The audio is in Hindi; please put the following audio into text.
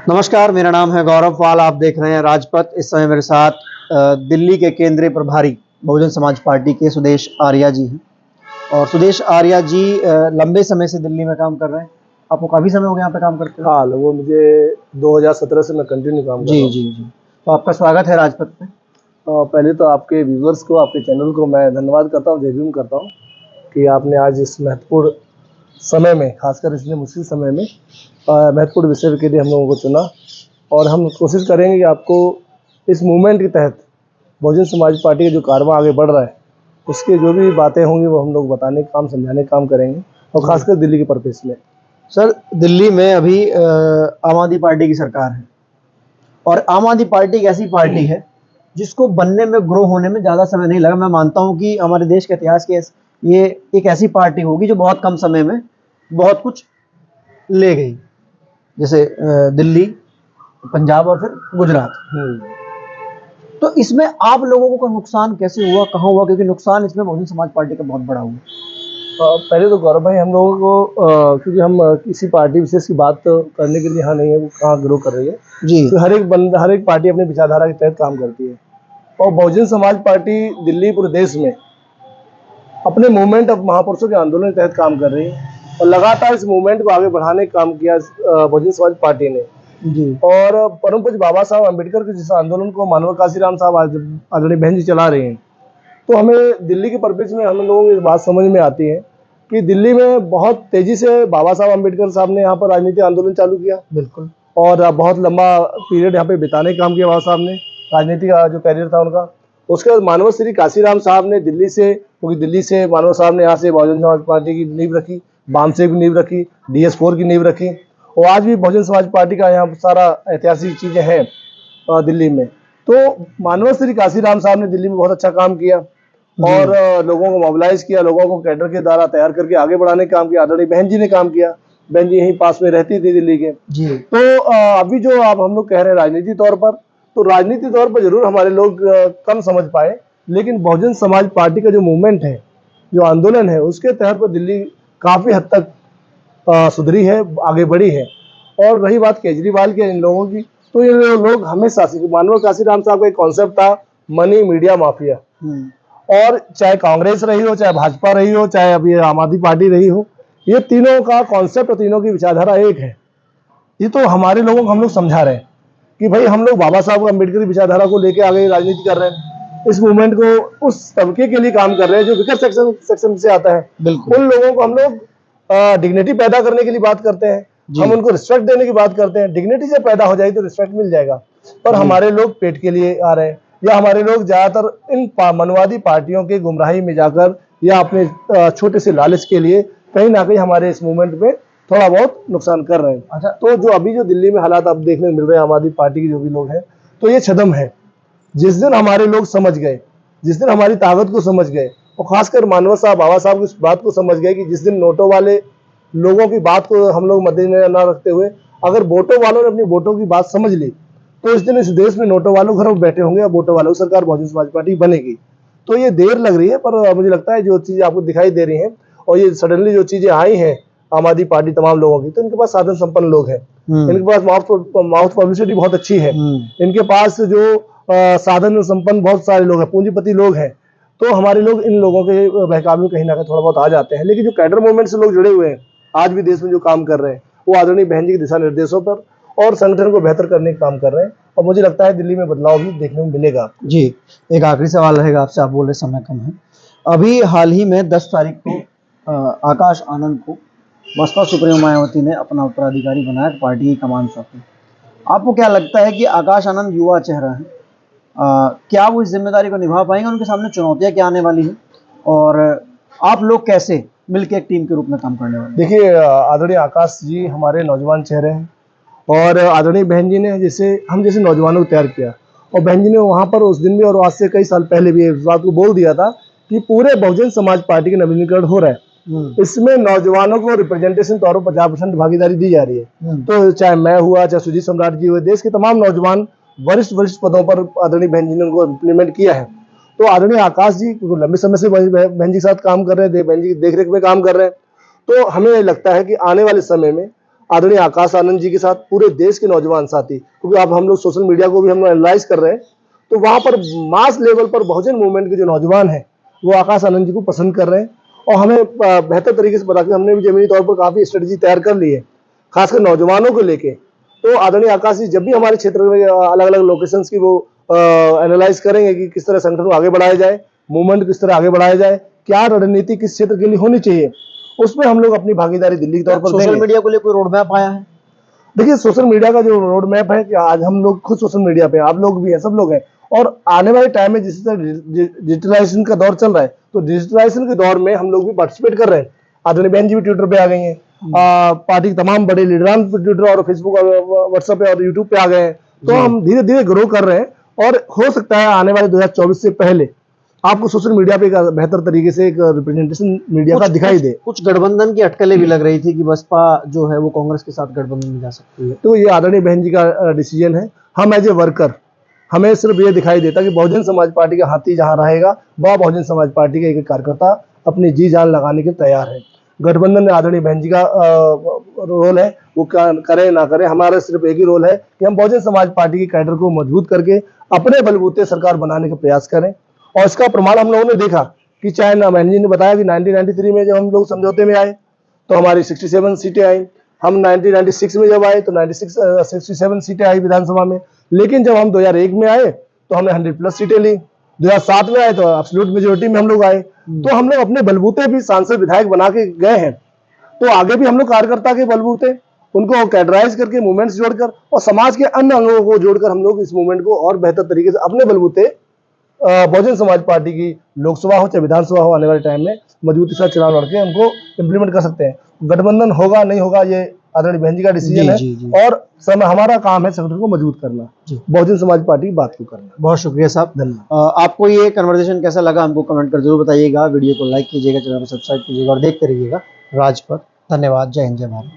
नमस्कार, मेरा नाम है गौरव पाल। आप देख रहे हैं राजपथ। इस समय मेरे साथ दिल्ली के केंद्रीय प्रभारी बहुजन समाज पार्टी के सुदेश आर्या जी हैं। और सुदेश आर्या जी लंबे समय से दिल्ली में काम कर रहे हैं। आपको काफ़ी समय हो गया यहाँ पे काम करते हैं? हाँ, वो मुझे 2017 से मैं कंटिन्यू काम कर रहा हूँ। जी। तो आपका स्वागत है राजपथ में। पहले तो आपके व्यूवर्स को, आपके चैनल को मैं धन्यवाद करता हूँ, जय भीम करता हूँ कि आपने आज इस महत्वपूर्ण समय में, खासकर इसलिए मुश्किल समय में, महत्वपूर्ण विषय के लिए हम लोगों को चुना। और हम कोशिश करेंगे कि आपको इस मूवमेंट के तहत बहुजन समाज पार्टी का जो कारवां आगे बढ़ रहा है, उसके जो भी बातें होंगी वो हम लोग बताने का काम, समझाने का काम करेंगे, और खासकर दिल्ली के पर्पस में। सर, दिल्ली में अभी आम आदमी पार्टी की सरकार है और आम आदमी पार्टी एक ऐसी पार्टी है जिसको बनने में, ग्रो होने में ज़्यादा समय नहीं लगा। मैं मानता हूँ कि हमारे देश के इतिहास के ये एक ऐसी पार्टी होगी जो बहुत कम समय में बहुत कुछ ले गई, जैसे दिल्ली, पंजाब और फिर गुजरात। तो इसमें आप लोगों को नुकसान कैसे हुआ, कहाँ हुआ? क्योंकि नुकसान इसमें बहुजन समाज पार्टी का बहुत बड़ा हुआ। पहले तो गौरव भाई, हम लोगों को क्योंकि हम किसी पार्टी विशेष की बात करने के लिए यहाँ नहीं है, वो कहाँ ग्रो कर रही है जी। तो हर एक पार्टी अपनी विचारधारा के तहत काम करती है। और बहुजन समाज पार्टी दिल्ली पूरे देश में अपने मूवमेंट ऑफ महापुरुषों के आंदोलन के तहत काम कर रही है और लगातार इस मूवमेंट को आगे बढ़ाने का काम किया बहुजन समाज पार्टी ने। जी। और परम पूज्य बाबा साहब अम्बेडकर के जिस आंदोलन को मानव काशीराम साहब आदरणीय बहन जी चला रहे हैं, तो हमें दिल्ली के परिप्रेक्ष्य में हम लोगों को एक बात समझ में आती है कि दिल्ली में बहुत तेजी से बाबा साहब अम्बेडकर साहब ने यहाँ पर राजनीतिक आंदोलन चालू किया। बिल्कुल। और बहुत लंबा पीरियड यहाँ पे बिताने का काम किया बाबा साहब ने, राजनीतिक जो कैरियर था उनका। उसके बाद मानव श्री काशीराम साहब ने दिल्ली से, क्योंकि दिल्ली से मानव साहब ने यहाँ से बहुजन समाज पार्टी की नींव रखी, बामसे की नींव रखी, DS4 की नींव रखी, और आज भी बहुजन समाज पार्टी का यहाँ सारा ऐतिहासिक चीज़ें हैं दिल्ली में। तो मानव श्री काशीराम साहब ने दिल्ली में बहुत अच्छा काम किया और लोगों को मोबिलाइज किया, लोगों को कैडर के द्वारा तैयार करके आगे बढ़ाने का काम किया। आदरणीय बहन जी ने काम किया, बहन जी यहीं पास में रहती थी दिल्ली के। जी। तो अभी जो आप हम लोग कह रहे हैं राजनीति तौर पर, तो राजनीति तौर पर जरूर हमारे लोग कम समझ पाए, लेकिन बहुजन समाज पार्टी का जो मूवमेंट है, जो आंदोलन है, उसके तहत पर दिल्ली काफ़ी हद तक सुधरी है, आगे बढ़ी है। और रही बात केजरीवाल के, इन लोगों की, तो ये लोग हमेशा से, मानव काशीराम साहब का एक कॉन्सेप्ट था, मनी मीडिया माफिया। और चाहे कांग्रेस रही हो, चाहे भाजपा रही हो, चाहे अभी आम आदमी पार्टी रही हो, ये तीनों का कॉन्सेप्ट और तीनों की विचारधारा एक है। ये तो हमारे लोगों को हम लोग समझा रहे हैं कि भाई हम लोग बाबा साहब अम्बेडकर की विचारधारा को लेके आगे राजनीति कर रहे हैं, इस मूवमेंट को उस तबके के लिए काम कर रहे हैं जो विकर सेक्शन से आता है। उन लोगों को हम लोग डिग्निटी पैदा करने के लिए बात करते हैं, हम उनको रिस्पेक्ट देने की बात करते हैं। डिग्निटी जब पैदा हो जाएगी तो रिस्पेक्ट मिल जाएगा। पर हमारे लोग पेट के लिए आ रहे हैं, या हमारे लोग ज्यादातर इन मनवादी पार्टियों के गुमराही में जाकर, या अपने छोटे से लालच के लिए कहीं ना कहीं हमारे इस मूवमेंट में थोड़ा बहुत नुकसान कर रहे हैं। अच्छा। तो जो अभी जो दिल्ली में हालात अब देखने मिल रहे हैं आम आदमी पार्टी के जो भी लोग हैं, तो ये छदम है। जिस दिन हमारे लोग समझ गए, जिस दिन हमारी ताकत को समझ गए, और खासकर मानव साहब, बाबा साहब की इस बात को समझ गए कि जिस दिन नोटों वाले लोगों की बात को हम लोग मद्देनजर न रखते हुए, अगर वोटों वालों ने अपनी वोटों की बात समझ ली, तो इस दिन इस देश में नोटों वालों घर में बैठे होंगे, या वोटों वालों की सरकार बहुजन समाज पार्टी बनेगी। तो ये देर लग रही है, पर मुझे लगता है जो चीज़ें आपको दिखाई दे रही हैं, और ये सडनली जो चीज़ें आई हैं आम आदमी पार्टी तमाम लोगों की, तो इनके पास साधन संपन्न लोग हैं, इनके पास माउथ पब्लिसिटी बहुत अच्छी है, इनके पास जो साधन संपन्न बहुत सारे लोग हैं, पूंजीपति लोग हैं। तो हमारे लोग इन लोगों के बहकावे में कहीं ना कहीं थोड़ा बहुत आ जाते हैं। लेकिन जो कैडर मूवमेंट से लोग जुड़े हुए हैं, आज भी देश में जो काम कर रहे हैं, वो आदरणीय बहन जी के दिशा निर्देशों पर और संगठन को बेहतर करने का काम कर रहे हैं, और मुझे लगता है दिल्ली में बदलाव भी देखने को मिलेगा। जी। एक आखिरी सवाल रहेगा आपसे, आप बोल रहे समय कम है। अभी हाल ही में 10 तारीख को आकाश आनंद को बसपा सुप्रीमो मायावती ने अपना उत्तराधिकारी बनाया, पार्टी की कमान सौंपी। आपको क्या लगता है कि आकाश आनंद युवा चेहरा है, क्या वो इस जिम्मेदारी को निभा पाएंगे? उनके सामने चुनौतियां क्या आने वाली हैं, और आप लोग कैसे मिलकर एक टीम के रूप में काम करने वाले? देखिए, आदरणीय आकाश जी हमारे नौजवान चेहरे हैं, और आदरणीय बहन जी ने जैसे नौजवानों को तैयार किया, और बहन जी ने वहाँ पर उस दिन भी और आज से कई साल पहले भी इस बात को बोल दिया था कि पूरे बहुजन समाज पार्टी का नवीनीकरण हो रहा है, इसमें नौजवानों को रिप्रेजेंटेशन तौर पर 50% भागीदारी दी जा रही है। तो चाहे मैं हुआ, चाहे सुजीत सम्राट जी हुए, देश के तमाम नौजवान वरिष्ठ पदों पर आदरणीय बहन जी ने उनको इम्प्लीमेंट किया है। तो आदरणीय आकाश जी लंबे समय से बहन जी के साथ काम कर रहे हैं, बहन जी की देखरेख में काम कर रहे हैं। तो हमें लगता है कि आने वाले समय में आदरणीय आकाश आनंद जी के साथ पूरे देश के नौजवान साथी, क्योंकि अब हम लोग सोशल मीडिया को भी हम लोग एनालाइज कर रहे हैं, तो वहां पर मास लेवल पर बहुजन मूवमेंट के जो नौजवान हैं वो आकाश आनंद जी को पसंद कर रहे हैं। और हमें बेहतर तरीके से पता कि हमने भी जमीनी तौर पर काफी स्ट्रेटेजी तैयार कर ली है, खासकर नौजवानों को लेके। तो आदरणीय आकाश जी जब भी हमारे क्षेत्र में अलग अलग लोकेशंस की वो एनालाइज करेंगे कि किस तरह संगठन को आगे बढ़ाया जाए, मूवमेंट किस तरह आगे बढ़ाया जाए, क्या रणनीति किस क्षेत्र के लिए होनी चाहिए, उसमें हम लोग अपनी भागीदारी दिल्ली के तौर पर सोशल मीडिया को लेकर कोई रोड मैप आया है? देखिए, सोशल मीडिया का जो रोड मैप है कि आज हम लोग खुद सोशल मीडिया पे, आप लोग भी हैं, सब लोग हैं, और आने वाले टाइम में जिस तरह डिजिटलाइजेशन का दौर चल रहा है, तो डिजिटलाइजेशन के दौर में हम लोग भी पार्टिसिपेट कर रहे हैं। आदरणीय बहन जी भी ट्विटर पे आ गई हैं, पार्टी के तमाम बड़े लीडरान ट्विटर और फेसबुक और व्हाट्सएप पे और यूट्यूब पे आ गए हैं। तो हम धीरे धीरे ग्रो कर रहे हैं, और हो सकता है आने वाले 2024 से पहले आपको सोशल मीडिया पे एक बेहतर तरीके से एक रिप्रेजेंटेशन मीडिया का दिखाई दे। कुछ गठबंधन की अटकलें भी लग रही थी कि बसपा जो है वो कांग्रेस के साथ गठबंधन में जा सकती है। तो ये आदरणीय बहन जी का डिसीजन है। हम एज ए वर्कर, हमें सिर्फ ये दिखाई देता कि बहुजन समाज पार्टी का हाथी जहां रहेगा, वह बहुजन समाज पार्टी के एक कार्यकर्ता अपनी जी जान लगाने के तैयार है। गठबंधन में आदरणीय बहन जी का रोल है, वो करे ना करे, हमारा सिर्फ एक ही रोल है कि हम बहुजन समाज पार्टी की कैडर को मजबूत करके अपने बलबूते सरकार बनाने का प्रयास करें। और इसका प्रमाण हम लोगों ने देखा कि चाहे ना बहन जी ने बताया कि 1993 में जब हम लोग समझौते में आए तो हमारी 67 सीटें आई, हम 1996 में जब आए तो 67 सीटें आई विधानसभा में, लेकिन जब हम 2001 में आए तो हमने 100+ सीटें ली, 2007 में आए तो एब्सोल्यूट मेजोरिटी में हम लोग आए। तो हम लोग अपने बलबूते भी सांसद विधायक बना के गए हैं, तो आगे भी हम लोग कार्यकर्ता के बलबूते उनको कैडराइज करके मूवमेंट्स जोड़कर और समाज के अन्य अंगों को जोड़कर हम लोग इस मूवमेंट को और बेहतर तरीके से अपने बलबूते बहुजन समाज पार्टी की लोकसभा हो चाहे विधानसभा हो, आने वाले टाइम में मजबूती से चुनाव लड़के उनको इम्प्लीमेंट कर सकते हैं। गठबंधन होगा नहीं होगा ये आदरणीय बहन जी का डिसीजन है, और समय हमारा काम है संगठन को मजबूत करना, बहुजन समाज पार्टी की बात को करना। बहुत शुक्रिया साहब, धन्यवाद। आपको ये कन्वर्सेशन कैसा लगा हमको कमेंट कर जरूर बताइएगा। वीडियो को लाइक कीजिएगा, चैनल को सब्सक्राइब कीजिएगा और देखते रहिएगा राजपथ। धन्यवाद। जय हिंद, जय भारत।